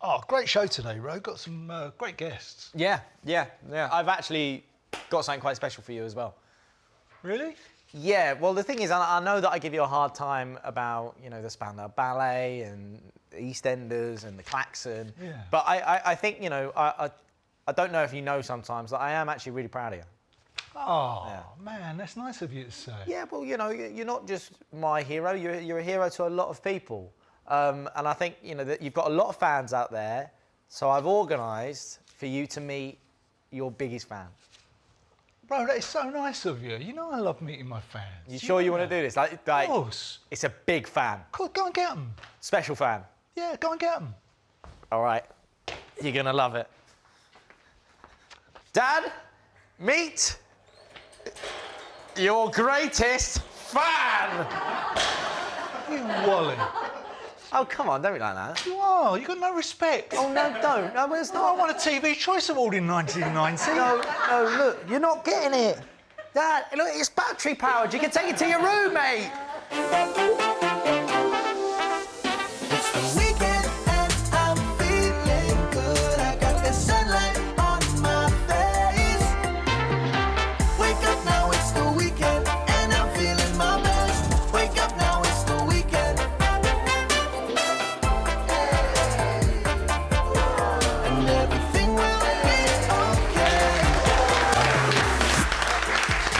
Oh, great show today, Ro. Got some great guests. Yeah. I've actually got something quite special for you as well. Really? Yeah, well, the thing is, I know that I give you a hard time about, you know, the Spandau Ballet and EastEnders and the Klaxon. Yeah. But I think, you know, I don't know if you know sometimes that I am actually really proud of you. Oh, Yeah. man, that's nice of you to say. Yeah, well, you know, you're not just my hero, you're a hero to a lot of people. And I think, you know, that you've got a lot of fans out there, so I've organised for you to meet your biggest fan. Bro, that is so nice of you. You know I love meeting my fans. You sure you want to do this? Like, Of course. it's a big fan. Cool, go and get them. Special fan. Yeah, go and get them. All right, you're gonna love it. Dad, meet your greatest fan. You wally. Oh, come on, don't be like that. You are. You got no respect. Oh, no, don't. No, it's No, I not. won a TV Choice Award in 1990. No, look, you're not getting it. Dad, look, it's battery powered. You can take it to your room, mate. It's the weekend and I'm feeling good. I got the sunlight on my face. Wake up now, it's the weekend and I'm feeling my best. Wake up now, it's the weekend. And everything will be okay.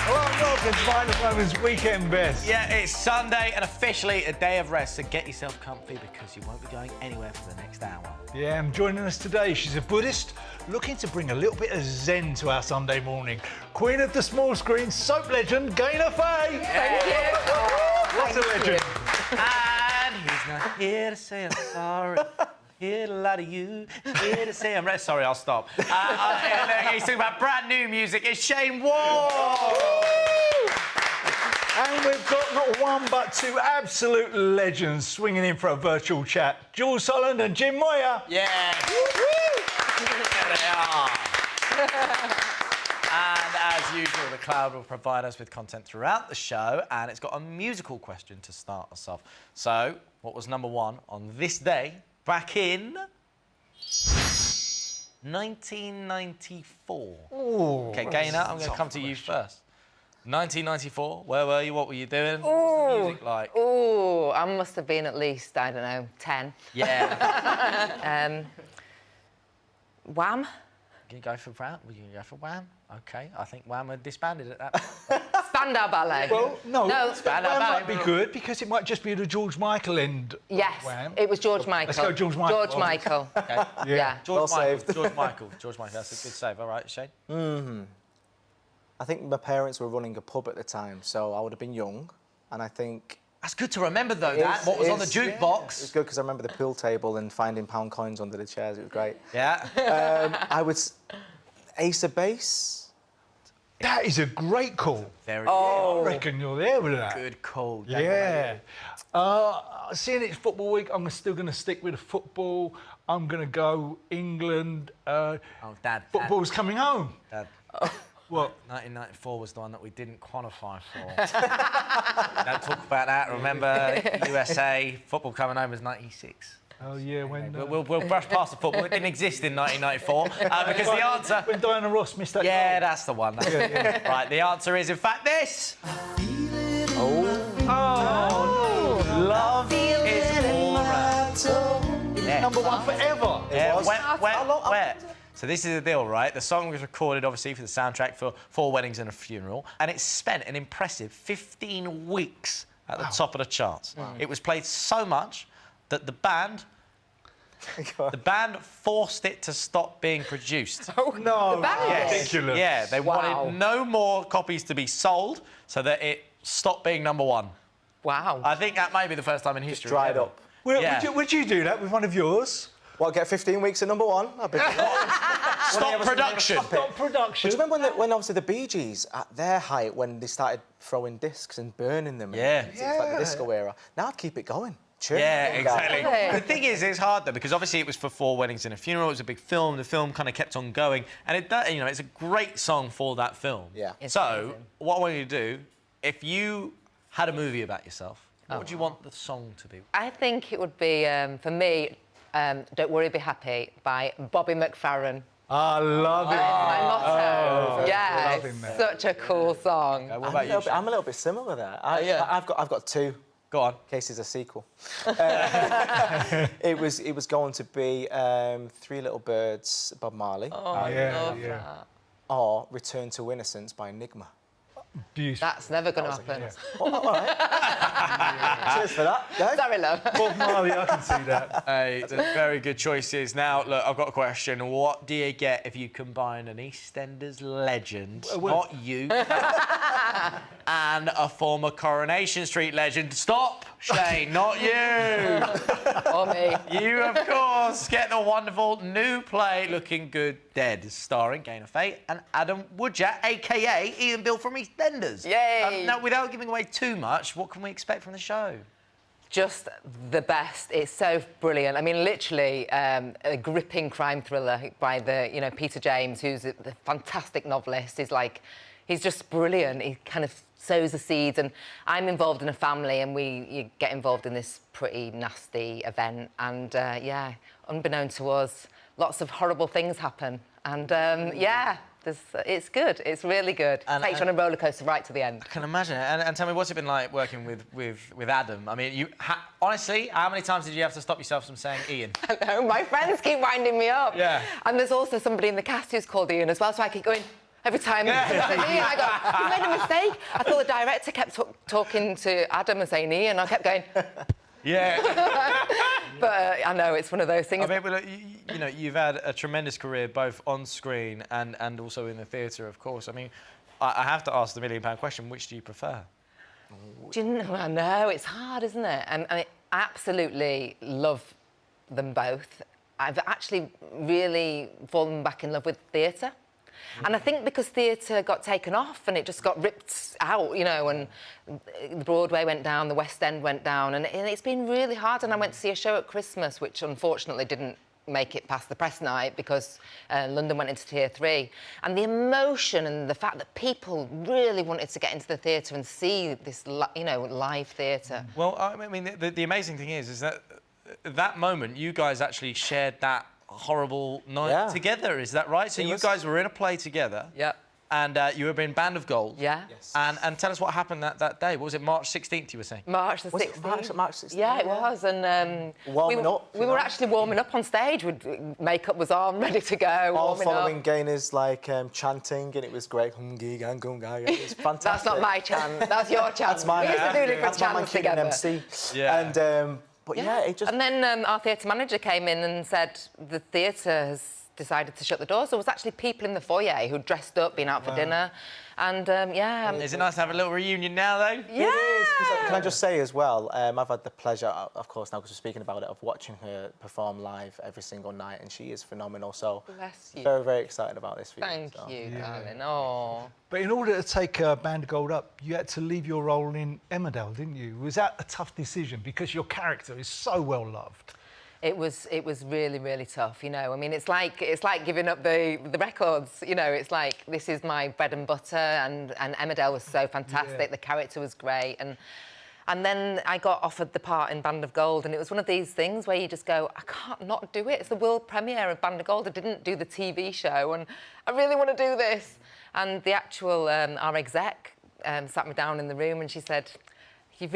Hello and welcome to Mine and Roman's Weekend Best. Yeah, it's Sunday and officially a day of rest, so get yourself comfy because you won't be going anywhere for the next hour. Yeah, and joining us today, she's a Buddhist looking to bring a little bit of zen to our Sunday morning. Queen of the small screen, soap legend, Gaynor Faye. Thank you. What a legend. And he's not here to say I'm sorry. Here to lie to you. Here to say I'm ready. Sorry, I'll stop. He's talking about brand new music. It's Shayne Ward. And we've got not one but two absolute legends swinging in for a virtual chat. Jools, Holland and Jim Moyer. Yeah. There they are. And as usual, the Cloud will provide us with content throughout the show, and it's got a musical question to start us off. So, what was number one on this day back in 1994? Ooh, Okay, Gaynor, I'm going to come to you first. 1994, where were you? What were you doing? What was the music like? Oh, I must have been at least, I don't know, 10. Yeah. Wham? Can you go for Wham? Were you going to go for Wham? Okay, I think Wham had disbanded at that point. Spandau Ballet. Well, no, Spandau Wham Ballet. might be good because it might just be the George Michael end. of Yes, Wham. it was George Michael. Let's go George Michael. George Michael. Okay. Yeah. George Well Michael. saved. George Michael. George Michael. That's a good save. All right, Shayne? I think my parents were running a pub at the time, so I would have been young, and I think... That's good to remember, though, that. What was on the It was jukebox? good because I remember the pool table and finding pound coins under the chairs. It was great. Yeah. I would... Ace of Base. That is a great call. Very I reckon you're there with that. good call. Yeah. Seeing it's football week, I'm still going to stick with the football. I'm going to go England. Oh, Dad. Football's coming home. Dad. What? 1994 was the one that we didn't qualify for. Don't talk about that. Remember, USA, football coming home was 96. Oh, yeah, when... We'll brush past the football. It didn't exist in 1994 because the answer... When Diana Ross missed that Yeah, goal. that's the one. Right, the answer is, in fact, this. Love is all around. Yeah. Number one forever. Yeah, was. wet. So this is the deal, right? The song was recorded, obviously, for the soundtrack for Four Weddings and a Funeral, and it spent an impressive 15 weeks at the top of the charts. It was played so much that the band forced it to stop being produced. Oh, no. The band? Yes. Ridiculous. Yeah, they wanted no more copies to be sold so that it stopped being number one. Wow. I think that may be the first time in history. dried ever. up. Yeah. Would you do that with one of yours? Well, get 15 weeks at number one. I'd be... Stop production. Stop production. Do you remember when obviously the Bee Gees, at their height, when they started throwing discs and burning them? Yeah. It's like the disco era. Now I'd keep it going. Churn Yeah, it exactly. Really? The thing is, it's hard though because obviously it was for Four Weddings and a Funeral. It was a big film. The film kind of kept on going, and it does, you know, it's a great song for that film. Yeah. It's So amazing. what I want you to do, if you had a movie about yourself, what would you want the song to be? I think it would be, for me, Don't Worry, Be Happy by Bobby McFerrin. I love it. My motto. Yeah, loving that. such a cool song. What about you? I'm a little bit similar there. I've got two. Go on. In case there's a sequel. It was going to be Three Little Birds, Bob Marley, or Return to Innocence by Enigma. Beautiful. That's never going to happen. All right. Cheers for that. guys. Sorry, love. Bob Marley, I can see that. Hey, very good choices. Now, look, I've got a question. What do you get if you combine an EastEnders legend, not you, and a former Coronation Street legend? Stop, Shayne, not you. Or me. You, of course, get the wonderful new play Looking Good Dead, starring Gaynor, Faye and Adam Woodjack, a.k.a. Ian Bill from EastEnders. Yay! Now, without giving away too much, what can we expect from the show? Just the best. It's so brilliant. I mean, literally a gripping crime thriller by Peter James, who's the fantastic novelist. He's just brilliant. He kind of sows the seeds, and I'm involved in a family, and you get involved in this pretty nasty event, and unbeknown to us, lots of horrible things happen, and it's good. It's really good. And, Takes you on a roller coaster right to the end. I can imagine it. And tell me, what's it been like working with Adam? I mean, honestly, how many times did you have to stop yourself from saying Ian? I know, my friends keep winding me up. Yeah. And there's also somebody in the cast who's called Ian as well, so I keep going every time. Ian, I go, you made a mistake. I thought the director kept talking to Adam and saying Ian, and I kept going. Yeah. But I know it's one of those things. I mean, well, you know, you've had a tremendous career both on screen and also in the theatre, of course. I mean, I have to ask the £1 million question: which do you prefer? Do you know? I know it's hard, isn't it? And I absolutely love them both. I've actually really fallen back in love with theatre. And I think because theatre got taken off and it just got ripped out, you know, and the Broadway went down, the West End went down, and it's been really hard. And I went to see a show at Christmas, which unfortunately didn't make it past the press night because London went into Tier 3. And the emotion and the fact that people really wanted to get into the theatre and see this, live theatre. Well, I mean, the amazing thing is that that moment you guys actually shared that horrible night together, is that right? So you guys were in a play together. Yep. And you were in Band of Gold. Yeah. Yes. And tell us what happened that day. What was it, March 16th, you were saying? March the 16th. Was it March 16th? Yeah, it was. And warming up. We were actually warming up on stage. Makeup was on, ready to go. All warming following up. Gaynor's chanting, and it was great. It was fantastic. That's not my chant. That's your chant. That's mine. We used to do different chants together. MC. Yeah. And but yeah, it just. And then our theatre manager came in and said the theatre has decided to shut the doors. There was actually people in the foyer who dressed up, been out for dinner, and Is it nice to have a little reunion now, though? Yeah. It is. Can I just say as well, I've had the pleasure, of course, now because we're speaking about it, of watching her perform live every single night, and she is phenomenal. So Bless you. very, very excited about this for Thank you. So. you, darling. Oh. But in order to take Band of Gold up, you had to leave your role in Emmerdale, didn't you? Was that a tough decision? Because your character is so well loved. It was really, really tough, you know. I mean, it's like giving up the records, you know. It's like, this is my bread and butter, and Emmerdale was so fantastic. Yeah. The character was great, and then I got offered the part in Band of Gold, and it was one of these things where you just go, I can't not do it. It's the world premiere of Band of Gold. I didn't do the TV show, and I really want to do this. And the actual our exec sat me down in the room, and she said, you've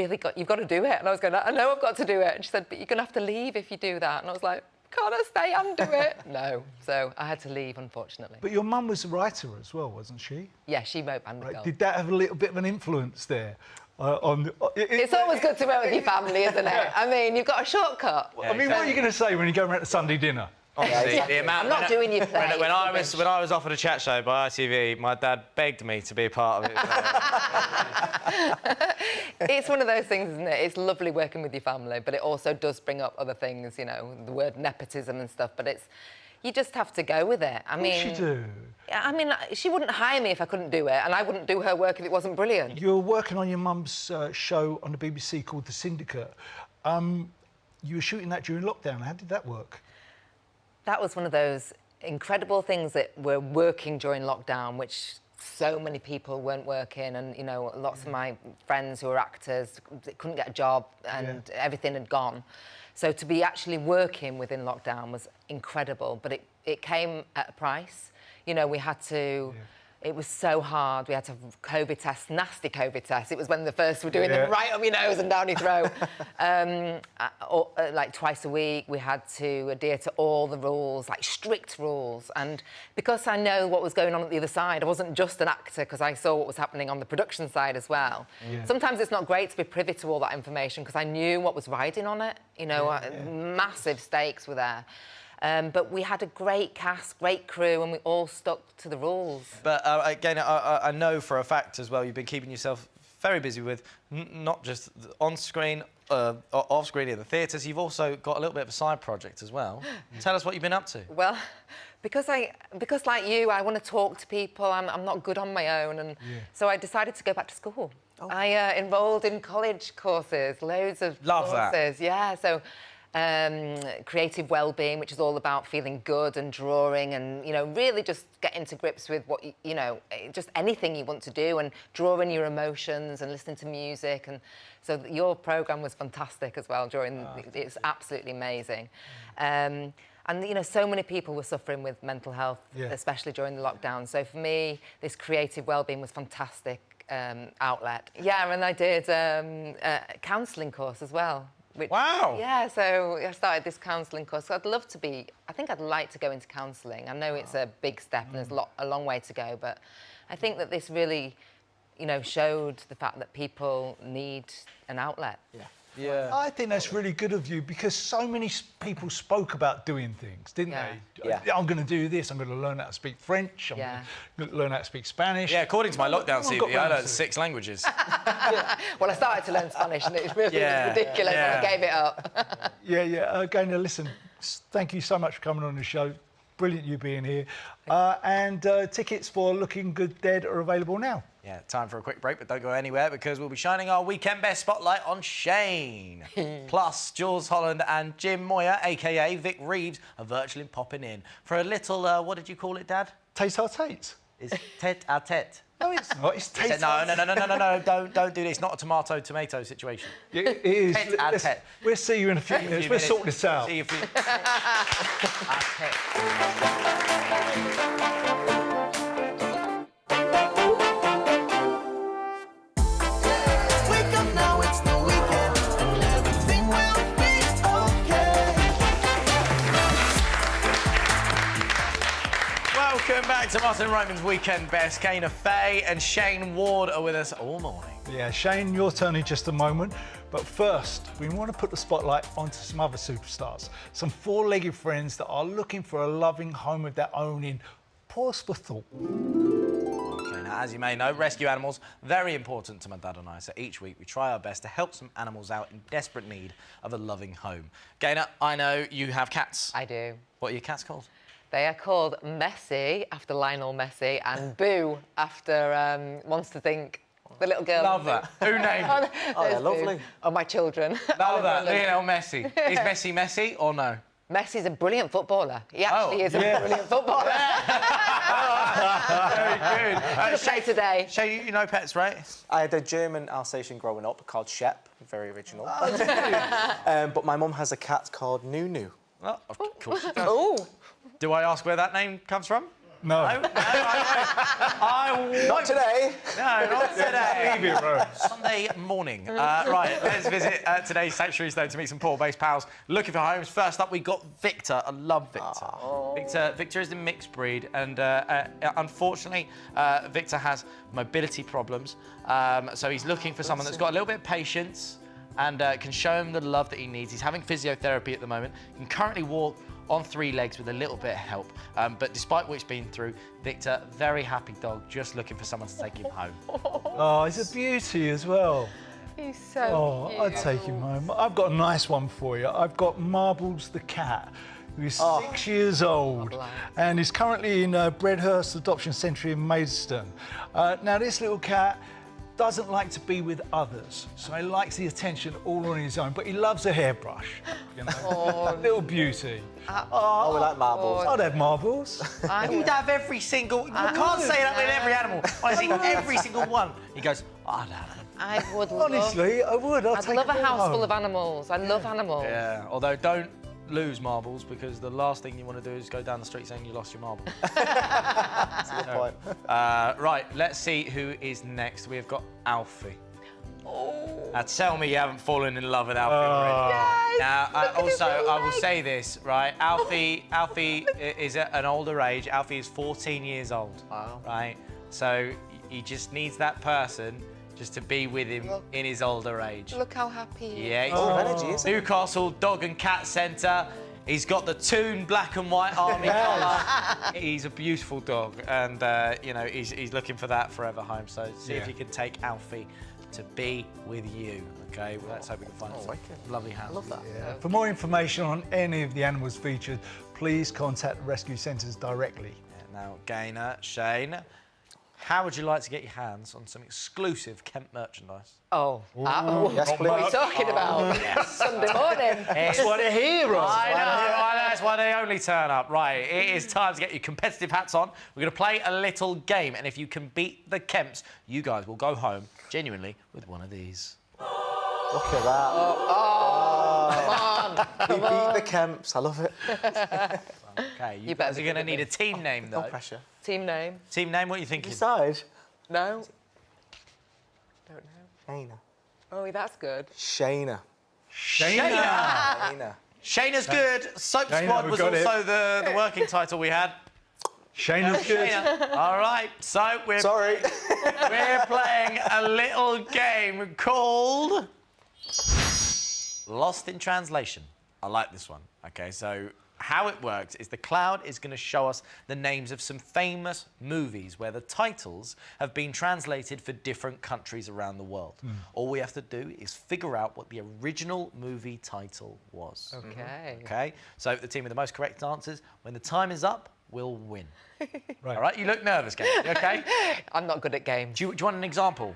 got to do it. And I was going, I know I've got to do it. And she said, but you're going to have to leave if you do that. And I was like, can't I stay and do it? No. So I had to leave, unfortunately. But your mum was a writer as well, wasn't she? Yeah, she wrote Band of Gold. Did that have a little bit of an influence there? It's always good to work with your family, isn't it? I mean, you've got a shortcut. I mean, what are you going to say when you go around to Sunday dinner? Honestly, the amount, I'm not doing your play. When I was offered a chat show by ITV, my dad begged me to be a part of it. It's one of those things, isn't it? It's lovely working with your family, but it also does bring up other things, you know, the word nepotism and stuff. But you just have to go with it. I mean, What do? I mean, she wouldn't hire me if I couldn't do it, and I wouldn't do her work if it wasn't brilliant. You were working on your mum's show on the BBC called The Syndicate. You were shooting that during lockdown. How did that work? That was one of those incredible things that were working during lockdown, which so many people weren't working, and, you know, lots of my friends who were actors couldn't get a job, and everything had gone. So to be actually working within lockdown was incredible, but it came at a price. You know, we had to... It was so hard. We had to have COVID tests, nasty COVID tests. It was when the first were doing them right up your nose and down your throat. Like twice a week, we had to adhere to all the rules, like strict rules. And because I know what was going on at the other side, I wasn't just an actor because I saw what was happening on the production side as well. Sometimes it's not great to be privy to all that information because I knew what was riding on it. You know, massive stakes were there. But we had a great cast, great crew, and we all stuck to the rules. But again, I know for a fact as well, you've been keeping yourself very busy with not just on screen, off screen in the theatres. You've also got a little bit of a side project as well. Tell us what you've been up to. Well, because like you, I want to talk to people. I'm not good on my own, and so I decided to go back to school. I enrolled in college courses, loads of Love courses. that. Yeah, so. Creative well-being, which is all about feeling good and drawing and, you know, really just getting to grips with what, you know, just anything you want to do and drawing your emotions and listening to music. And so your programme was fantastic as well during, it's absolutely amazing. And, you know, so many people were suffering with mental health, especially during the lockdown. So for me, this creative well-being was fantastic outlet. Yeah, and I did a counselling course as well. Wow! Yeah, so I started this counselling course. So I'd love to be... I think I'd like to go into counselling. I know it's a big step and there's a long way to go, but I think that this really, you know, showed the fact that people need an outlet. Yeah. I think that's really good of you because so many people spoke about doing things, didn't they? I'm going to do this, I'm going to learn how to speak French, I'm going to learn how to speak Spanish. Yeah, according to my lockdown CV, I learned 6 languages. Well, I started to learn Spanish and it was really ridiculous and I gave it up. Gaynor, listen, thank you so much for coming on the show. Brilliant you being here. And tickets for Looking Good Dead are available now. Yeah, time for a quick break, but don't go anywhere because we'll be shining our weekend best spotlight on Shayne. Plus, Jools, Holland and Jim Moyer, a.k.a. Vic Reeves, are virtually popping in for a little, what did you call it, Dad? Tete-a-tete. It's tete-a-tete. No, it's not. It's tete. No, don't do this. It's not a tomato-tomato situation. It is. Tete-a-tete. We'll see you in a few minutes. We'll sort this out. See you in a few... Wake up now, it's the weekend, and everything will be okay. Welcome back to Martin Roman's Weekend Best. Gaynor, Faye and Shayne Ward are with us all morning. Yeah, Shayne, your turn in just a moment. But first, we want to put the spotlight onto some other superstars. Some four-legged friends that are looking for a loving home of their own in Portsmouth. Okay, now, as you may know, rescue animals, very important to my dad and I. So each week we try our best to help some animals out in desperate need of a loving home. Gaynor, I know you have cats. I do. What are your cats called? They are called Messi, after Lionel Messi, and Boo, after Wants to Think. The little girl. Love that. Who named it? Oh, they're lovely. Oh, my children. Love that. Lionel Messi. Is Messi Messi or no? Messi's a brilliant footballer. He actually is a brilliant footballer. Very good. Good play today. Shayne, you know pets, right? I had a German Alsatian growing up called Shep, very original. But my mum has a cat called Nunu. Well, of course she does. Oh. Do I ask where that name comes from? No. Not today. No, not today. Leave it, bro. Sunday morning. Right, let's visit today's sanctuaries, though, to meet some Port-based pals looking for homes. First up, we've got Victor. I love Victor. Victor is a mixed breed, and unfortunately, Victor has mobility problems. So he's looking for someone that's got a little bit of patience and can show him the love that he needs. He's having physiotherapy at the moment. He can currently walk on 3 legs with a little bit of help. But despite what he's been through, Victor, very happy dog, just looking for someone to take him home. Oh, he's a beauty as well. He's so cute. I'd take him home. I've got a nice one for you. I've got Marbles the cat, who's 6 years old and is currently in Bredhurst Adoption Centre in Maidstone. Now, this little cat doesn't like to be with others, so he likes the attention all on his own, but he loves a hairbrush. You know? Little beauty. Oh, we like marbles. I'd have Marbles. You'd have every single... You can't say that with every animal. I see every single one. He goes, I'd have a I would love... Honestly, I would. I'd love a house full of animals. I love animals. Yeah, although don't lose marbles because the last thing you want to do is go down the street saying you lost your marble. That's a good point. Right, let's see who is next. We've got Alfie. Now tell me you haven't fallen in love with Alfie already. Yes, Now, look at also, his I will legs. say this, right? Alfie is at an older age. Alfie is 14 years old. Wow. Right? So he just needs that person just to be with him in his older age. Look how happy he is. Yeah, he's Energy, isn't it? Newcastle Dog and Cat Centre. He's got the Toon black and white army colour. He's a beautiful dog, and you know he's looking for that forever home. So see if you can take Alfie to be with you. Okay, well, let's hope we can find some lovely house. I love that. Yeah. For more information on any of the animals featured, please contact the rescue centres directly. Yeah, now, Gaynor, Shayne, how would you like to get your hands on some exclusive Kemp merchandise? Oh. Yes, What are you please. talking about? Sunday morning. That's what they're here, Ross. I know, that's why they only turn up. Right, it is time to get your competitive hats on. We're going to play a little game, and if you can beat the Kemps, you guys will go home, genuinely, with one of these. Look at that. Come on. We beat the Kemps. I love it. Okay, you better guys are be going to good need a team name, though. No pressure. Team name? Team name, what are you thinking? Decide. No. Don't know. Shayna. Oh, that's good. Shayna. Shayna. Shayna's good. Soap Shayna, Squad we was got it. also the working title we had. Shayna's good. Shayna. All right, so we're Sorry. playing a little game called Lost in Translation. I like this one. Okay, so how it works is the cloud is going to show us the names of some famous movies where the titles have been translated for different countries around the world. All we have to do is figure out what the original movie title was. Okay. Okay, so the team with the most correct answers, when the time is up, will win. Right. All right, you look nervous, Kate. You okay? I'm not good at games. Do you want an example?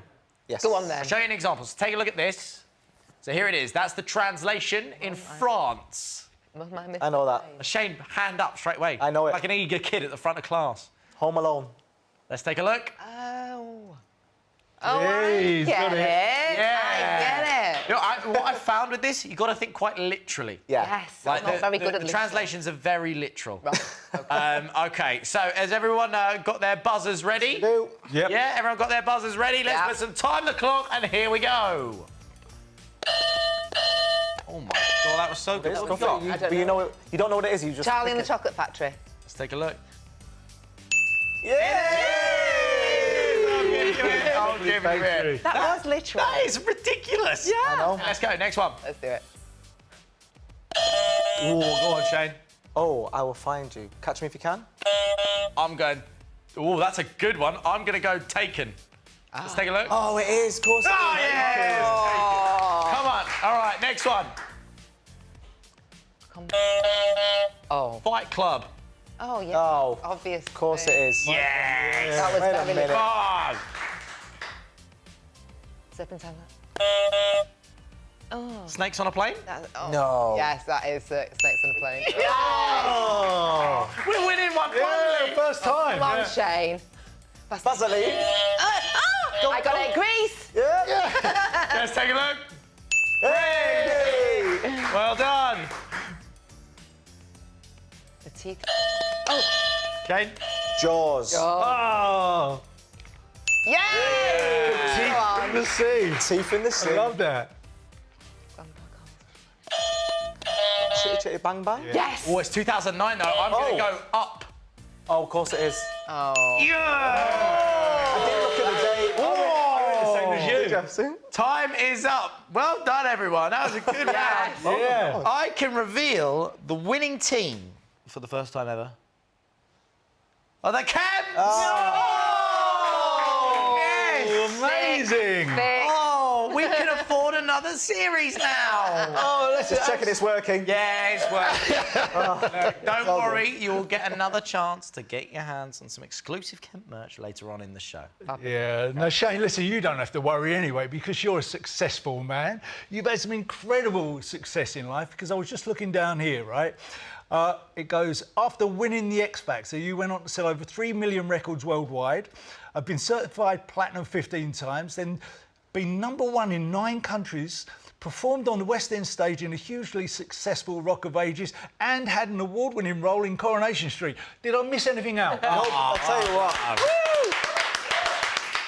Yes. Go on then. I'll show you an example. So take a look at this. So here it is. That's the translation in France. I know that. Shayne, hand up straight away. I know it. Like an eager kid at the front of class. Home Alone. Let's take a look. Oh. Hey, I he's get got it. it. I get it. You know, what I found with this, you've got to think quite literally. Yeah. Yes, I'm not very good at the listening. translations are very literal. Right. Okay, so has everyone got their buzzers ready? Do. Yep. Yeah, everyone got their buzzers ready? Let's Yeah. put some time on the clock, and here we go. Oh my God, that was so good. It's What have we got- got? you, I don't but you know. know, you don't know what it is. You just. Charlie and the pick it. Chocolate Factory. Let's take a look. Yeah. I'll give you it. That was literal. That is ridiculous. Yeah. I know. Let's go, next one. Let's do it. Oh, go on, Shayne. Oh, I will find you. Catch me if you can. I'm going. Oh, that's a good one. I'm going to go Taken. Let's take a look. Oh, it is. Of course. Oh, it is. yes! Oh. Come on. All right, next one. Oh. Fight Club. Oh, yeah. Oh, Obvious. of course it is. Yes. That was Wait a very minute. Come on. Serpentine. Oh. Snakes on a plane? Oh. No. Yes, that is Snakes on a Plane. Oh. We're winning one Yeah, finally. first time. Come on, yeah. Shayne. Vaseline. I got it. Grease. Yeah. Let's take a look. Hey. Well done. The teeth. Shayne. Jaws. Oh. Yay! Deep in the sea. Teeth in the sea. I love that. Chitty Chitty Bang Bang. Yes. Oh, it's 2009 though. I'm going to go up. Oh, of course it is. Oh. Yeah. I didn't look at the date. Oh, Same as you. Jefferson. time is up. Well done, everyone. That was a good round. Yeah. I can reveal the winning team for the first time ever. Oh, the Kemps! Oh, yes! Amazing. Oh, we can afford another series now. Oh, let's Just checking it's working. Yeah, it's working. No, don't worry, you'll get another chance to get your hands on some exclusive Kemp merch later on in the show. Yeah, no, Shayne, listen, you don't have to worry anyway because you're a successful man. You've had some incredible success in life because I was just looking down here, right? It goes, after winning the X Factor, you went on to sell over 3 million records worldwide. I've been certified platinum 15 times. Then been #1 in 9 countries, performed on the West End stage in a hugely successful Rock of Ages, and had an award-winning role in Coronation Street. Did I miss anything out? Nope, I'll tell you what. Woo!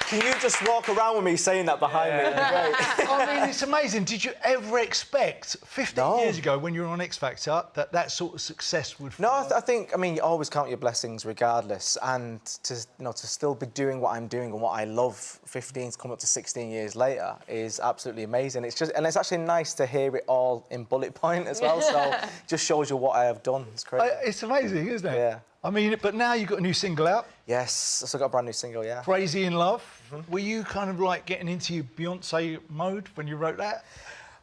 Can you just walk around with me saying that behind me? Great. I mean, it's amazing. Did you ever expect 15 years ago when you were on X Factor that sort of success would No, follow? I think, I mean, you always count your blessings regardless, and to still be doing what I'm doing and what I love 15 to come up to 16 years later is absolutely amazing. It's just, and it's actually nice to hear it all in bullet point as well, so it just shows you what I have done. It's crazy. It's amazing, isn't it? Yeah. I mean, but now you've got a new single out. Yes, I've still got a brand new single, yeah. Crazy in Love. Were you kind of like getting into your Beyonce mode when you wrote that?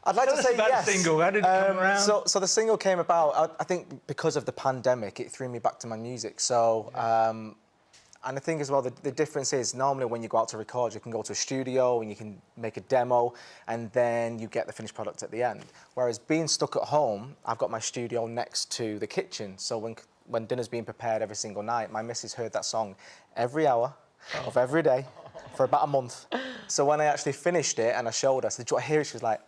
I'd like Tell to us say about yes. the single. How did it come around? So the single came about, I think because of the pandemic, it threw me back to my music. So, and the thing as well, the difference is normally when you go out to record, you can go to a studio and you can make a demo and then you get the finished product at the end. Whereas being stuck at home, I've got my studio next to the kitchen. So when dinner's being prepared every single night, my missus heard that song every hour of every day for about a month. So when I actually finished it and I showed her, I said, "Do you want to hear it?" She was like,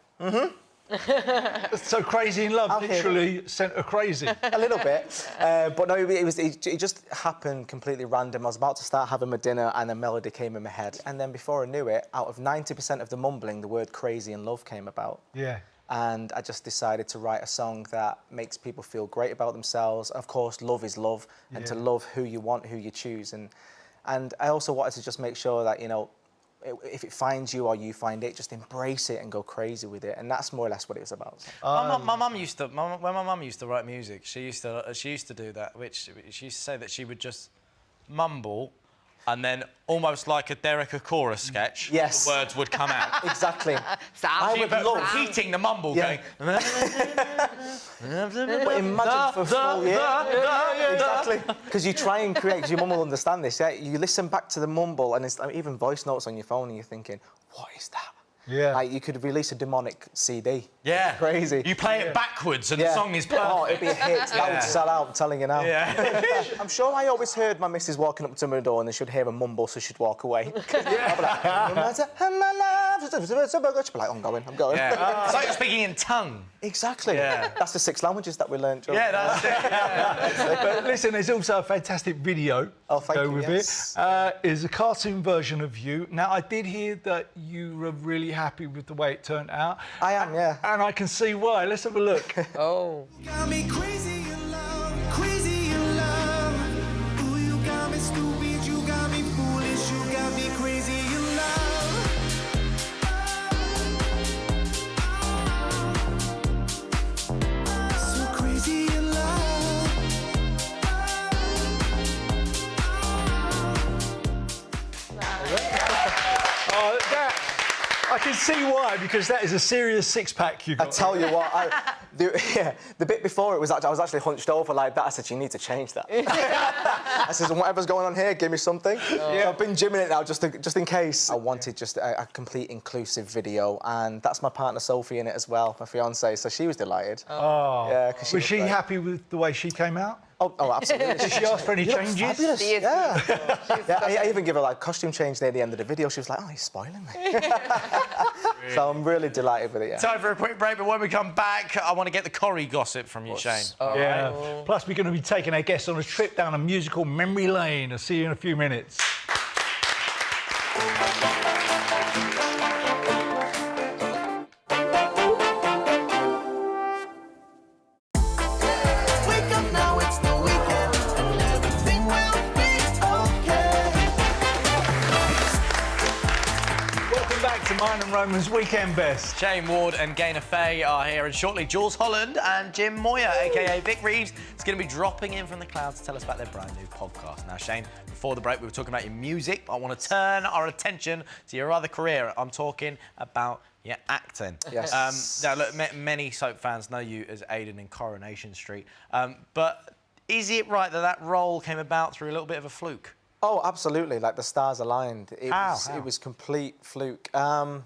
So Crazy in Love literally sent her crazy. a little bit. But no, it just happened completely random. I was about to start having my dinner and a melody came in my head. And then before I knew it, out of 90% of the mumbling, the word Crazy in Love came about. Yeah. And I just decided to write a song that makes people feel great about themselves. Of course, love is love, and to love who you want, who you choose. And I also wanted to just make sure that, you know, if it finds you or you find it, just embrace it and go crazy with it. And that's more or less what it was about. My mum used to, when my mum used to write music, she used to do that, which she used to say that she would just mumble, and then almost like a Derek Acora sketch, Yes. the words would come out. Exactly. I would But love- repeating the mumble, Yeah. going. But imagine for a full year. Exactly. Because you try and create, because your mum will understand this, yeah? You listen back to the mumble and it's like, even voice notes on your phone and you're thinking, what is that? Yeah. Like, you could release a demonic CD. Yeah. Crazy. You play it backwards and the song is perfect. Oh, it'd be a hit. That would sell out, I'm telling you now. Yeah. I'm sure I always heard my missus walking up to my door and they should hear a mumble, so she'd walk away. I'd be like, she'd be like, I'm going. Yeah. It's like you're speaking in tongue. Exactly. Yeah. That's the 6 languages that we learned. Joe. Yeah, that's it. But listen, there's also a fantastic video. Oh, thank go you, with yes. it. Is a cartoon version of you. Now, I did hear that you were really happy with the way it turned out. I am, yeah. And I can see why. Let's have a look. Oh. Got me crazy in love, crazy in love. Ooh, you got me stupid, you got me foolish, you got me crazy in love. So crazy in love. Oh, that, I can see why, because that is a serious six-pack you got. I tell you what, the bit before it was I was actually hunched over like that. I said, you need to change that. I said, whatever's going on here, give me something. So I've been gymming it now just in case. I wanted just a complete inclusive video, and that's my partner Sophie in it as well, my fiance. So she was delighted. Oh. Yeah, 'cause was she great. happy with the way she came out? Oh, absolutely. Did she ask for any You look changes? fabulous. She is. Yeah. Yeah, I even give her like costume change near the end of the video. She was like, oh, he's spoiling me. So I'm really delighted with it, yeah. Time for a quick break, but when we come back, I want to get the Corrie gossip from you, Shayne. Yeah. Plus, we're going to be taking our guests on a trip down a musical memory lane. I'll see you in a few minutes. Wake up now, it's the weekend, and everything will be okay. Welcome back to Mine and Roman's Weekend Best. Shayne Ward and Gaynor Faye are here, and shortly Jools, Holland and Jim Moyer, a.k.a. Vic Reeves, is going to be dropping in from the clouds to tell us about their brand new podcast. Now, Shayne, before the break, we were talking about your music. I want to turn our attention to your other career. I'm talking about your acting. Yes. Now, look, many soap fans know you as Aidan in Coronation Street, but is it right that that role came about through a little bit of a fluke? Oh, absolutely. Like the stars aligned. How? It was complete fluke. A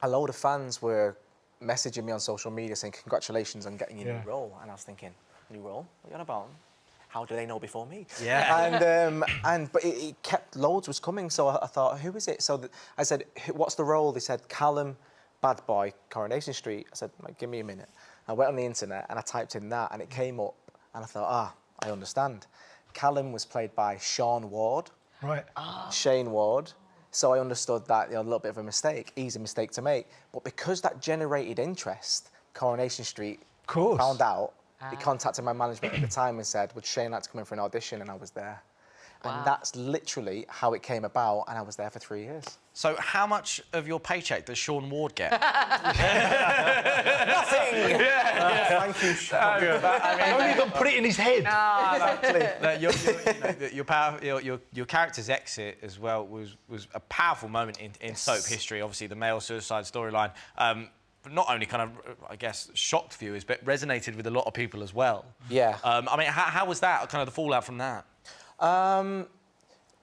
load of fans were messaging me on social media saying congratulations on getting your new role, and I was thinking, new role? What are you on about? how do they know before me? Yeah. But it kept, loads was coming, so I thought, who is it? So I said, what's the role? They said, Callum, bad boy, Coronation Street. I said, like, give me a minute. I went on the internet and I typed in that and it came up and I thought, I understand. Callum was played by Sean Ward. Right. Shayne Ward. So I understood that, a little bit of a mistake, easy mistake to make. But because that generated interest, Coronation Street found out. He contacted my management at the time and said, would Shayne like to come in for an audition? And I was there. And that's literally how it came about, and I was there for 3 years. So how much of your paycheck does Sean Ward get? Nothing! Thank you, Sean. Only got to put it in his head. Your character's exit as well was a powerful moment in soap history. Obviously, the male suicide storyline. Not only kind of, I guess, shocked viewers, but resonated with a lot of people as well. Yeah. I mean, how was that, kind of the fallout from that?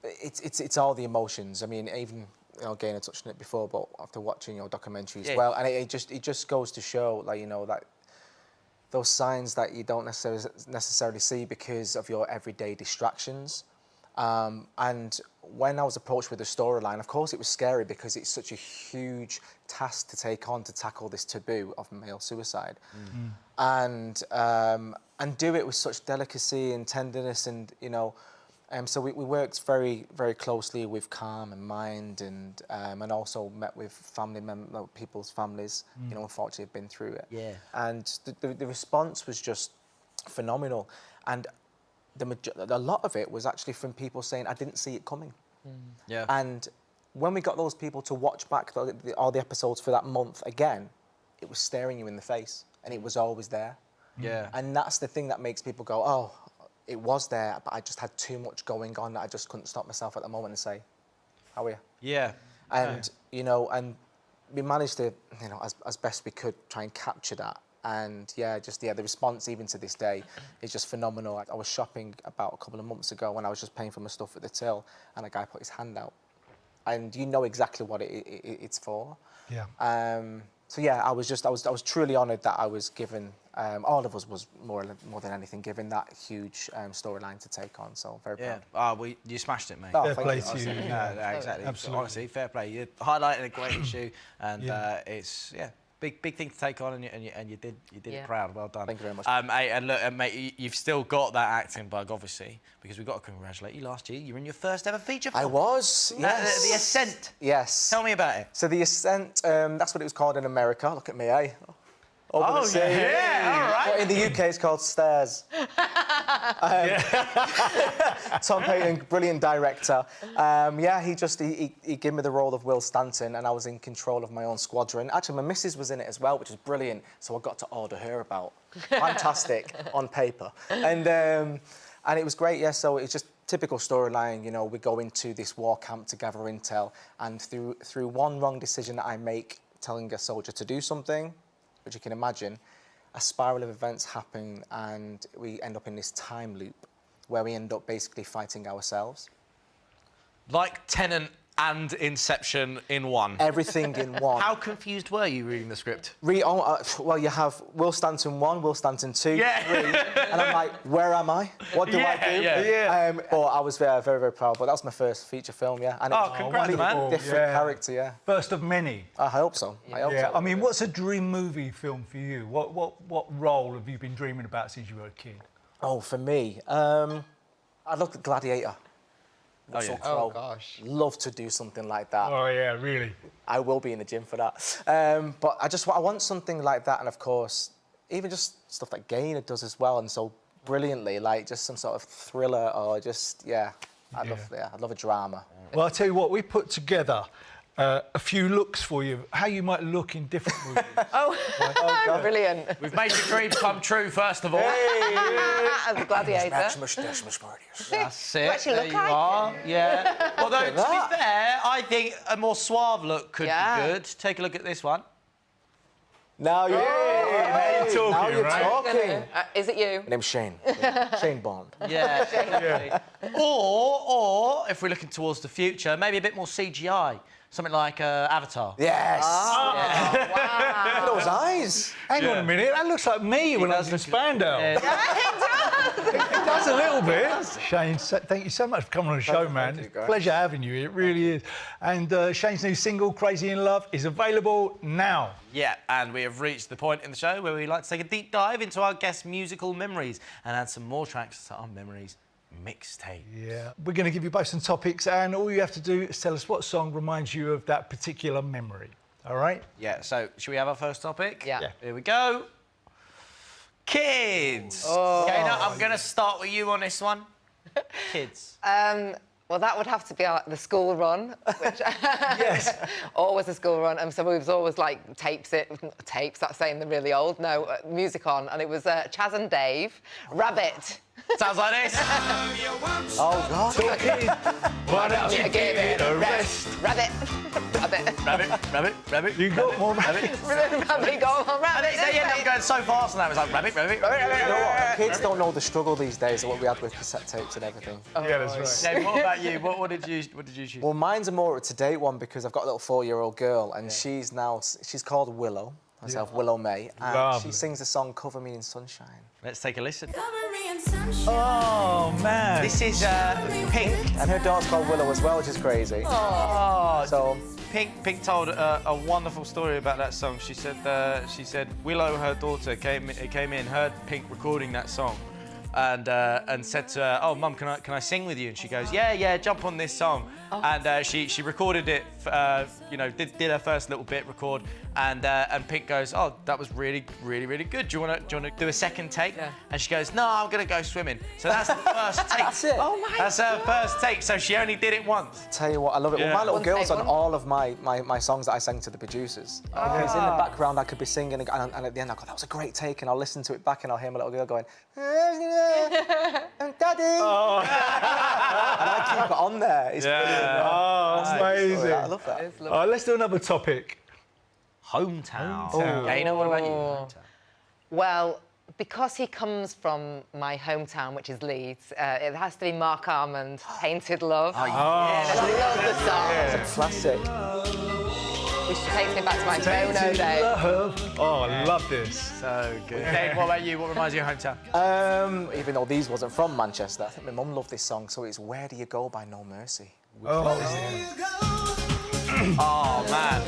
It's all the emotions. I mean, even Gaynor touched on it before, but after watching your documentary as well, and it just goes to show, like, that those signs that you don't necessarily see because of your everyday distractions. And when I was approached with the storyline, of course, it was scary because it's such a huge task to take on to tackle this taboo of male suicide, and do it with such delicacy and tenderness, and so we worked very, very closely with Calm and Mind, and also met with people's families, unfortunately have been through it. Yeah. And the response was just phenomenal, and a lot of it was actually from people saying, I didn't see it coming. Yeah. And when we got those people to watch back all the episodes for that month again, it was staring you in the face, and it was always there. Yeah. And that's the thing that makes people go, oh, it was there, but I just had too much going on that I just couldn't stop myself at the moment and say, how are you? Yeah. And, and we managed to, as best we could, try and capture that. And the response even to this day is just phenomenal. I was shopping about a couple of months ago when I was just paying for my stuff at the till, and a guy put his hand out. And you know exactly what it's for. Yeah. So I was truly honoured that I was given, all of us was more than anything given that huge storyline to take on. So very proud. Yeah. You smashed it, mate. Fair play to you. Exactly. Absolutely. Honestly, fair play. You're highlighting a great issue, and it's big thing to take on, and you did it proud. Well done. Thank you very much. And look, mate, you've still got that acting bug, obviously, because we've got to congratulate you. Last year, you were in your first ever feature film. I was, yes. The Ascent. Yes. Tell me about it. So The Ascent, that's what it was called in America. Look at me, eh? Over the sea. Yeah, all right. But in the UK, it's called Stairs. Tom Payton, brilliant director. He gave me the role of Will Stanton, and I was in control of my own squadron. Actually, my missus was in it as well, which was brilliant. So I got to order her about. Fantastic on paper, and it was great. Yeah, so it's just typical storyline. We go into this war camp to gather intel, and through one wrong decision that I make, telling a soldier to do something, which you can imagine, a spiral of events happen, and we end up in this time loop where we end up basically fighting ourselves. Like Tenet and Inception in one. Everything in one. How confused were you reading the script? Well, you have Will Stanton 1, Will Stanton 2, 3, and I'm like, where am I? What do I do? But I was very, very, very proud. But that was my first feature film, And it was congrats, man. a different character, First of many. I hope so. I hope so. I mean, what's a dream movie film for you? What role have you been dreaming about since you were a kid? Oh, for me, I looked at Gladiator. Oh, gosh. Love to do something like that. Oh, yeah, really? I will be in the gym for that. But I want something like that, and of course, even just stuff that Gaynor does as well, and so brilliantly, like just some sort of thriller or just, I'd love a drama. Well, I'll tell you what, we put together a few looks for you, how you might look in different movies. God. Brilliant. We've made your dreams come true, first of all. As a gladiator. That's it. You actually there look you like are. Yeah. Although, to that. be fair, I think a more suave look could Yeah. be good. Take a look at this one. Now you're talking, Now you're right? talking. Is it you? My name's Shayne. Shayne Bond. Yeah. Or, if we're looking towards the future, maybe a bit more CGI. Something like Avatar. Yes. Wow. Look at those eyes. Hang on a minute, that looks like me when I was in Spandau. It does. does a little bit. Shayne, thank you so much for coming on the show, man. you, It's a guys. pleasure having you. It really is. And Shayne's new single, Crazy in Love, is available now. Yeah, and we have reached the point in the show where we like to take a deep dive into our guests' musical memories and add some more tracks to our memories mixtape. Yeah. We're going to give you both some topics, and all you have to do is tell us what song reminds you of that particular memory. All right? Yeah, so should we have our first topic? Yeah. Here we go. Kids. Gaynor, I'm going to start with you on this one. Kids. Well, that would have to be the school run, which yes, always a school run. And so we was always like tapes. That's saying they're really old. No, music on, and it was Chaz and Dave, Rabbit. Sounds like this. Oh, God. Why don't you give it a rest? Rabbit. Rabbit. Rabbit. You got more rabbit? Rabbit, go on, rabbit. They end up going so fast, and that was like rabbit. You know what? Kids don't know the struggle these days of what we had with cassette tapes and everything. Yeah, that's right. Dave, what about you? What did you choose? Well, mine's a more up-to-date one because I've got a little 4-year-old girl, and she's called Willow, herself, Willow May, and Lovely. she sings the song Cover Me in Sunshine. Let's take a listen. Oh, man. This is Pink. And her daughter's called Willow as well, which is crazy. Oh, So, Pink told a wonderful story about that song. She said Willow, her daughter, came in, heard Pink recording that song, and said to her, "Oh, Mum, can I sing with you?" And she goes, "Yeah, jump on this song." And she recorded it, did her first little bit record, and Pink goes, "Oh, that was really good. Do you want to do a second take?" Yeah. And she goes, "No, I'm gonna go swimming." So that's the first take. That's it. Oh my. That's her first take. So she only did it once. tell you what, I love it. Yeah. Well, my little One girl's take, on one. all of my songs that I sang to the producers. Because in the background, I could be singing, and at the end, I go, "That was a great take," and I'll listen to it back, and I'll hear my little girl going, "Daddy," and I keep it on there. It's brilliant. Oh, amazing. I love that. It's All lovely. right, let's do another topic. Hometown. Hometown. Gaynor, what about you? Hometown. Well, because he comes from my hometown, which is Leeds, it has to be Mark Armand, Painted Love. Oh, I love the song. It's a classic. Which takes me back to my phono Tainted days. Love. Oh, I love this. So good. Dave, what about you? What reminds you of hometown? Even though these wasn't from Manchester, I think my mum loved this song, so it's Where Do You Go by No Mercy. Oh, Oh man.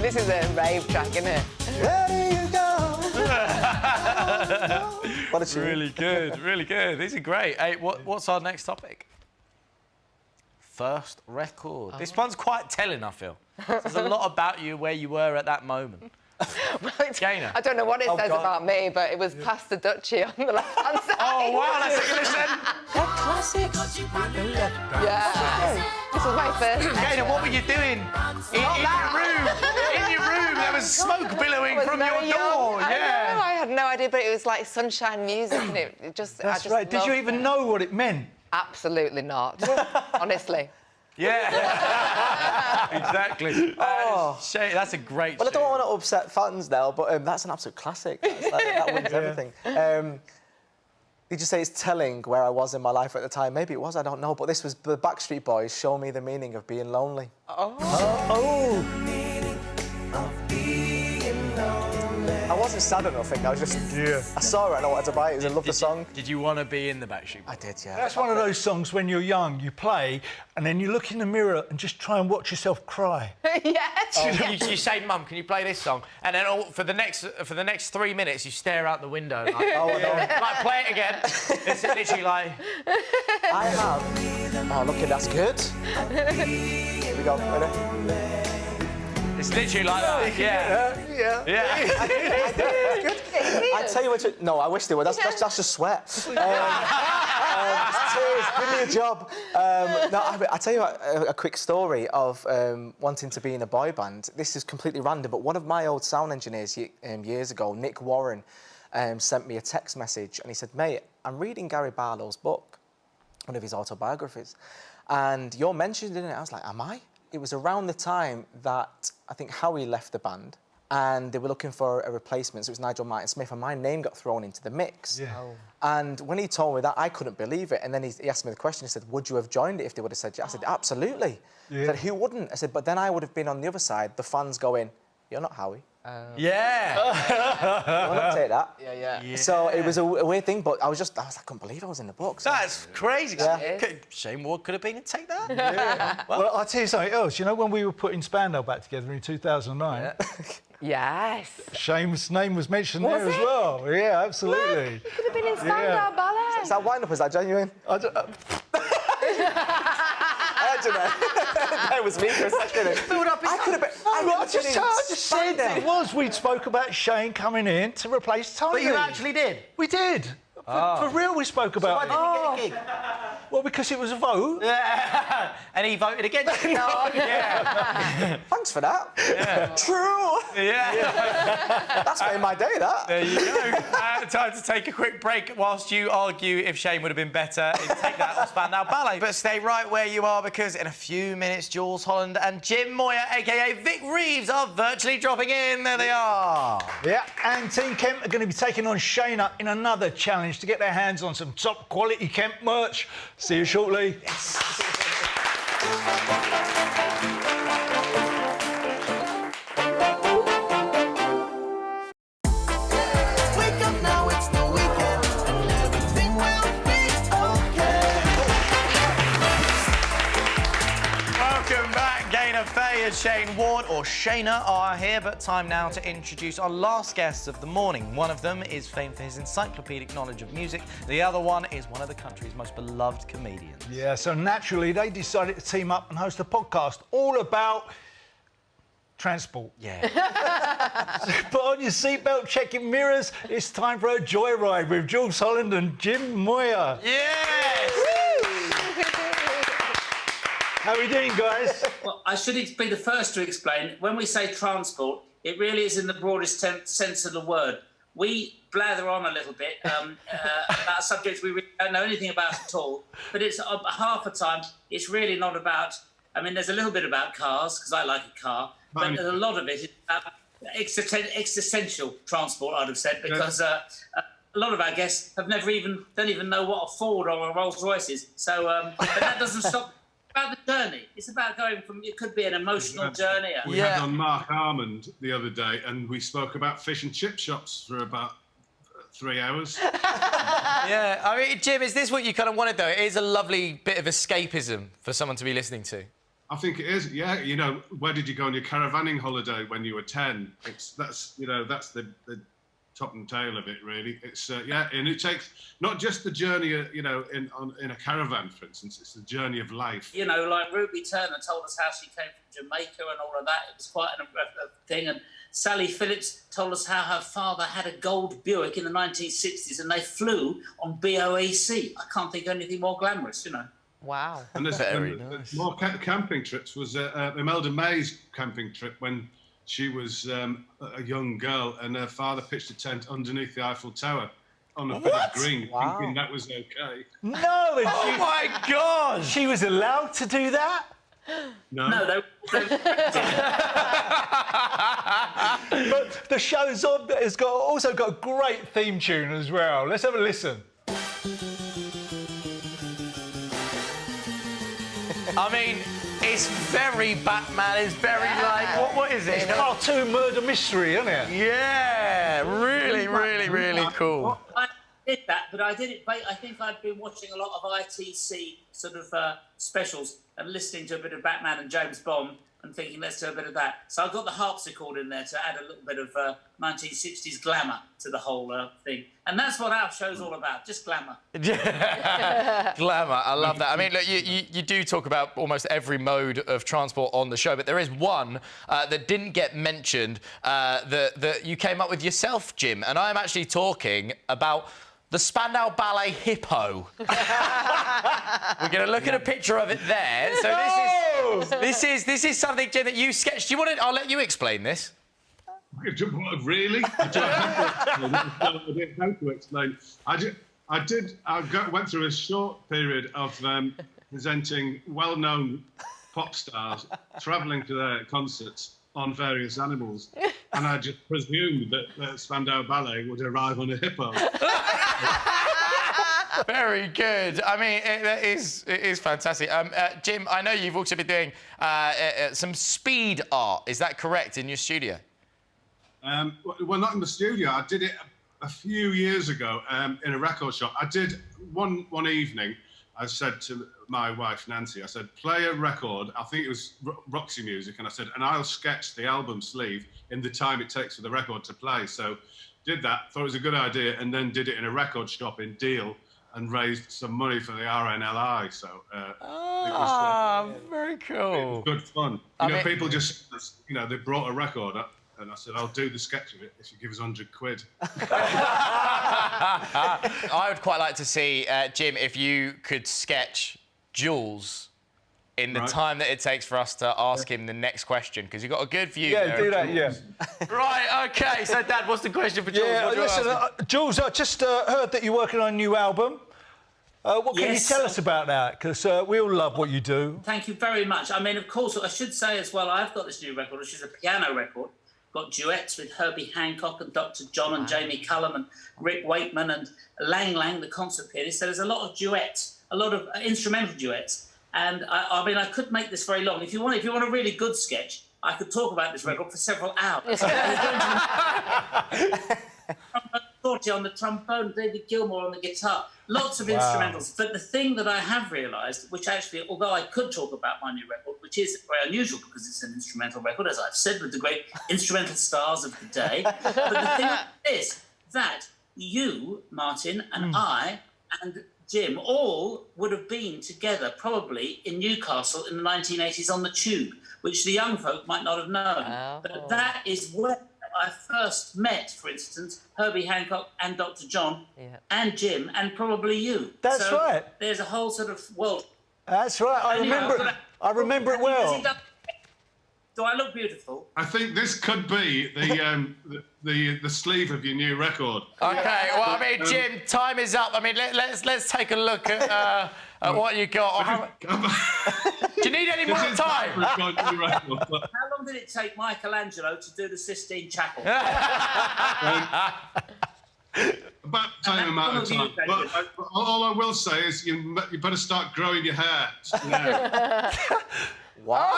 This is a rave track, isn't it? Where do you go? What a tune. Really good. These are great. Hey, what's our next topic? First record. This one's quite telling, I feel. There's a lot about you, where you were at that moment. Gaynor. I don't know what it says God. about me, but it was past the Dutchie on the left-hand side. Oh wow, let's take a listen. Yeah. This was my first. Gaynor, what were you doing? In your room. In your room, there was smoke billowing was from your very young. door. I know, Yeah. I had no idea, but it was like sunshine music, and it just. I that's just right. Did you loved even it. know what it meant? Absolutely not. Honestly. Yeah. Exactly. Shayne, that's a great. Well, I don't tune. want to upset fans now, but that's an absolute classic. That wins everything. Did you say it's telling where I was in my life at the time? Maybe it was, I don't know. But this was the Backstreet Boys, Show Me the Meaning of Being Lonely. I wasn't sad enough, I think. I was just... I saw it and I wanted to buy it. I loved the song. Did you want to be in the Backstreet Boys? I did, yeah. That's one of those songs when you're young, you play, and then you look in the mirror and just try and watch yourself cry. Yes. You say, "Mum, can you play this song?" And then for the next 3 minutes, you stare out the window. Like, like play it again. It's literally like. I have... Oh, look, that's good. Here we go. Ready? It's literally like that. Yeah. I tell you what. No, I wish they were. That's just sweat. Tears. Give me a job. I tell you what, a quick story of wanting to be in a boy band. This is completely random, but one of my old sound engineers years ago, Nick Warren, sent me a text message, and he said, "Mate, I'm reading Gary Barlow's book, one of his autobiographies, and you're mentioned in it." I was like, "Am I?" It was around the time that I think Howie left the band, and they were looking for a replacement. So it was Nigel Martin Smith, and my name got thrown into the mix. Yeah. And when he told me that, I couldn't believe it. And then he asked me the question. He said, "Would you have joined it if they would have said yes?" I said, "Absolutely." Yeah. He said, "Who wouldn't?" I said, "But then I would have been on the other side, the fans going, 'You're not Howie. Yeah. I'll not take that. Yeah. So it was a weird thing, but I couldn't believe I was in the book. So. That's crazy. Yeah. Shayne Ward could have been and take that. Well, I'll tell you something else. You know, when we were putting Spandau back together in 2009, Yes. Shayne's name was mentioned Was there as it? well. Yeah, absolutely. You could have been in Spandau Ballet. Is that wind-up? Is that genuine? I don't- I don't know. That was me for a second. I could have been. I just said that it was. We spoke about Shayne coming in to replace Tony. But you actually did. We did. For real, we spoke about it. Why didn't he get a gig? Well, because it was a vote. And he voted against it. Yeah. Thanks for that. True. Yeah. That's made my day, that. There you go. Time to take a quick break whilst you argue if Shayne would have been better and take that on Spandau Ballet. But stay right where you are, because in a few minutes, Jools, Holland and Jim Moyer, a.k.a. Vic Reeves, are virtually dropping in. There they are. Yeah, and Team Kemp are going to be taking on Shayne up in another challenge to get their hands on some top quality Kemp merch. See you shortly. Wake up now, it's the weekend, and everything will be okay. Welcome back. Gaynor, Faye and Shayne Ward, or Shayna, are here, but time now to introduce our last guests of the morning. One of them is famed for his encyclopedic knowledge of music. The other one is one of the country's most beloved comedians. Yeah, so naturally they decided to team up and host a podcast all about transport. Yeah. Put on your seatbelt, check your mirrors. It's time for a joyride with Jools, Holland and Jim Moyer. Yes! How are we doing, guys? Well, I should be the first to explain. When we say transport, it really is in the broadest sense of the word. We blather on a little bit about subjects we really don't know anything about at all. But it's half the time, it's really not about. I mean, there's a little bit about cars because I like a car, but a lot of it is about existential transport. I'd have said, because a lot of our guests don't even know what a Ford or a Rolls Royce is. So, but that doesn't stop. About the journey. It's about going from. It could be an emotional journey. We had on Mark Armand the other day, and we spoke about fish and chip shops for about 3 hours. Yeah, I mean, Jim, is this what you kind of wanted, though? It is a lovely bit of escapism for someone to be listening to. I think it is. Yeah, you know, where did you go on your caravanning holiday when you were 10? That's the top and tail of it, really. It's and it takes not just the journey, in a caravan, for instance. It's the journey of life. You know, like Ruby Turner told us how she came from Jamaica and all of that. It was quite a thing. And Sally Phillips told us how her father had a gold Buick in the 1960s, and they flew on BOAC. I can't think of anything more glamorous, you know. Wow. And there's Very nice. more camping trips. Was Imelda May's camping trip when she was a young girl, and her father pitched a tent underneath the Eiffel Tower on a bit of green, thinking that was okay. No, Oh my God! she was allowed to do that? No, But the show's has also got a great theme tune as well. Let's have a listen. I mean, it's very Batman. It's very like what is it? It's cartoon murder mystery, isn't it? Yeah, really, really, really cool. I did that, but I did it. I think I'd been watching a lot of ITC sort of specials and listening to a bit of Batman and James Bond and thinking, let's do a bit of that. So I got the harpsichord in there to add a little bit of 1960s glamour to the whole thing. And that's what our show's all about, just glamour. Glamour, I love that. I mean, look, you do talk about almost every mode of transport on the show, but there is one that didn't get mentioned that you came up with yourself, Jim, and I'm actually talking about the Spandau Ballet Hippo. We're going to look at a picture of it there. So this is something, Jim, that you sketched. Do you want to? I'll let you explain this. Really? I don't know how to explain. I went through a short period of presenting well-known pop stars travelling to their concerts on various animals, and I just presumed that Spandau Ballet would arrive on a hippo. Very good. I mean, it is fantastic. Jim, I know you've also been doing some speed art. Is that correct in your studio? Well, not in the studio. I did it a few years ago in a record shop. I did one evening. I said to my wife, Nancy, I said, play a record. I think it was Roxy Music. And I said, and I'll sketch the album sleeve in the time it takes for the record to play. So did that, thought it was a good idea, and then did it in a record shop in Deal and raised some money for the RNLI. So it was very it cool. was good fun. You know, people just, you know, they brought a record up. And I said, I'll do the sketch of it if you give us 100 quid. I would quite like to see, Jim, if you could sketch Jools in the time that it takes for us to ask him the next question, because you've got a good view there. Yeah, do that, yeah. Right, OK. So, Dad, what's the question for Jools? Yeah, listen, Jools, I just heard that you're working on a new album. What can you tell us about that? Because we all love what you do. Thank you very much. I mean, of course, I should say as well, I've got this new record, which is a piano record. Got duets with Herbie Hancock and Dr. John and Jamie Cullum and Rick Wakeman and Lang Lang, the concert pianist. So there's a lot of duets, a lot of instrumental duets. And I mean, I could make this very long. If you want a really good sketch, I could talk about this record for several hours. Shorty on the trombone, David Gilmour on the guitar, lots of instrumentals. But the thing that I have realised, which actually, although I could talk about my new record, which is very unusual because it's an instrumental record, as I've said, with the great instrumental stars of the day. But the thing is that you, Martin, and I, and Jim, all would have been together probably in Newcastle in the 1980s on the Tube, which the young folk might not have known. But that is where I first met, for instance, Herbie Hancock and Dr. John and Jim and probably you. That's right. There's a whole sort of world. That's right. I remember it well. Do I look beautiful? I think this could be the sleeve of your new record. OK, well, I mean, Jim, time is up. I mean, let's take a look at what you got. Do you need any more time? How long did it take Michelangelo to do the Sistine Chapel? About the same amount of time. But all I will say is you better start growing your hair. Wow.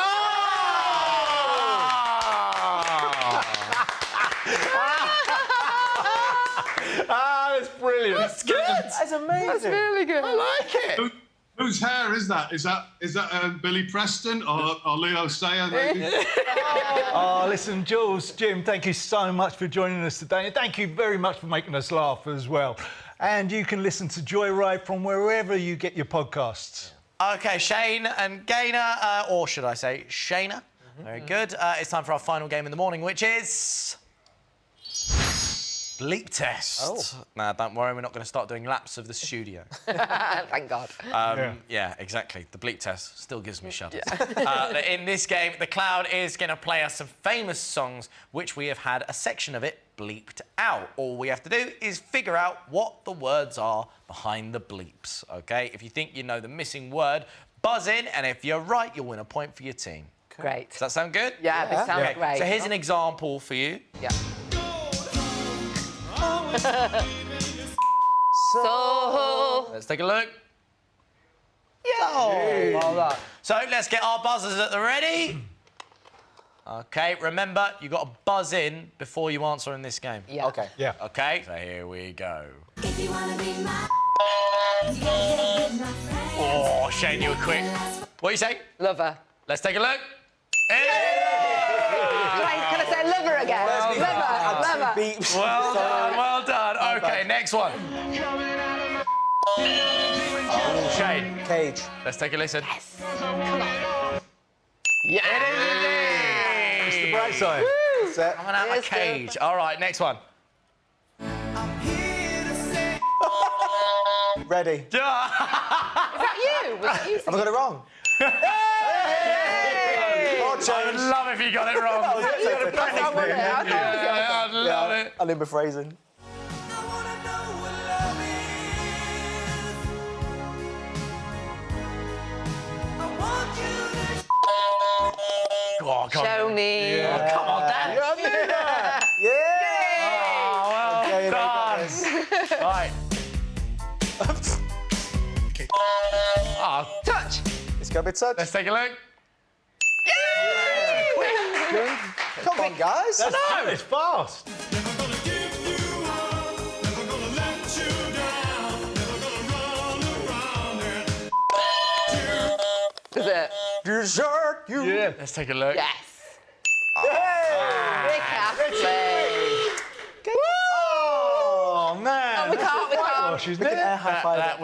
That's brilliant. That's good. That's amazing. That's really good. I like it. Whose hair is that? Is that Billy Preston or Leo Sayer? Maybe? Oh, listen, Jools, Jim, thank you so much for joining us today. And thank you very much for making us laugh as well. And you can listen to Joyride from wherever you get your podcasts. OK, Shayne and Gaynor, or should I say Shayna. Very good. It's time for our final game in the morning, which is bleep test. Oh. Now, don't worry, we're not going to start doing laps of the studio. Thank God. Yeah, exactly. The bleep test still gives me shudders. In this game, the Cloud is going to play us some famous songs, which we have had a section of it bleeped out. All we have to do is figure out what the words are behind the bleeps, OK? If you think you know the missing word, buzz in, and if you're right, you'll win a point for your team. Great. Does that sound good? Yeah, this sounds great. So here's an example for you. Yeah. So... Let's take a look. Yeah. Well done. So let's get our buzzers at the ready. OK, remember, you've got to buzz in before you answer in this game. Yeah. OK. Yeah. OK, so here we go. If you wanna be my Oh, Shayne, you were quick. What you say? Lover. Let's take a look. Hey! Can I say lover again? Lover. Beeps. Well done, well done. OK, next one. Oh, Shayne. Cage. Let's take a listen. Yes. Come on. Yeah. It is indeed. It's the bright side. Set. Coming out of Yes, a cage. All right, next one. Ready. Is that you? Was that you? Have I got it wrong? I would love if you got it wrong. I I'd love it. I live with phrasing. Oh, come on. Shayne. Oh, come on, Dan. Yeah! Oh, well Okay, done. Right. Oh, Touch. It's got a bit touch. let's take a look. Come on. on, guys. I know. It's fast. Is it? Desert you. Yeah. Let's take a look. Yes. Rick Astley. Oh, man. We can't. Whitewash, isn't it? Air high five. That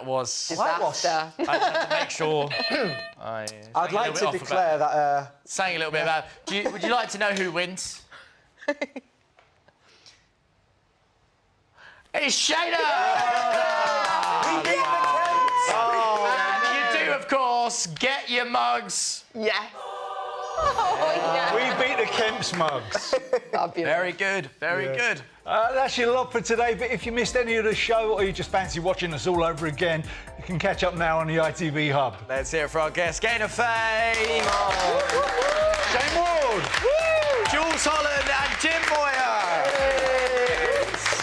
was. Disaster. I had to make sure. I'd like to declare that. Sang a little bit about. Would you like to know who wins? It's Shayne! We beat the Kemps. And you do, of course, get your mugs. Yes. Oh, yeah. We beat the Kemp's mugs. Very good, very good. That's your lot for today, but if you missed any of the show or you just fancy watching us all over again, you can catch up now on the ITV Hub. Let's hear it for our guests. Gaynor, Faye. Shayne Ward. Jools, Holland and Jim Boyer.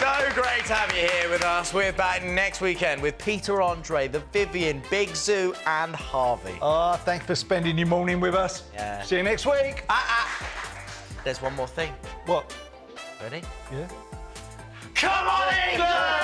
So great to have you here with us. We're back next weekend with Peter Andre, the Vivian, Big Zoo and Harvey. Thanks for spending your morning with us. Yeah. See you next week. There's one more thing. What? Ready? Yeah. Come on, England!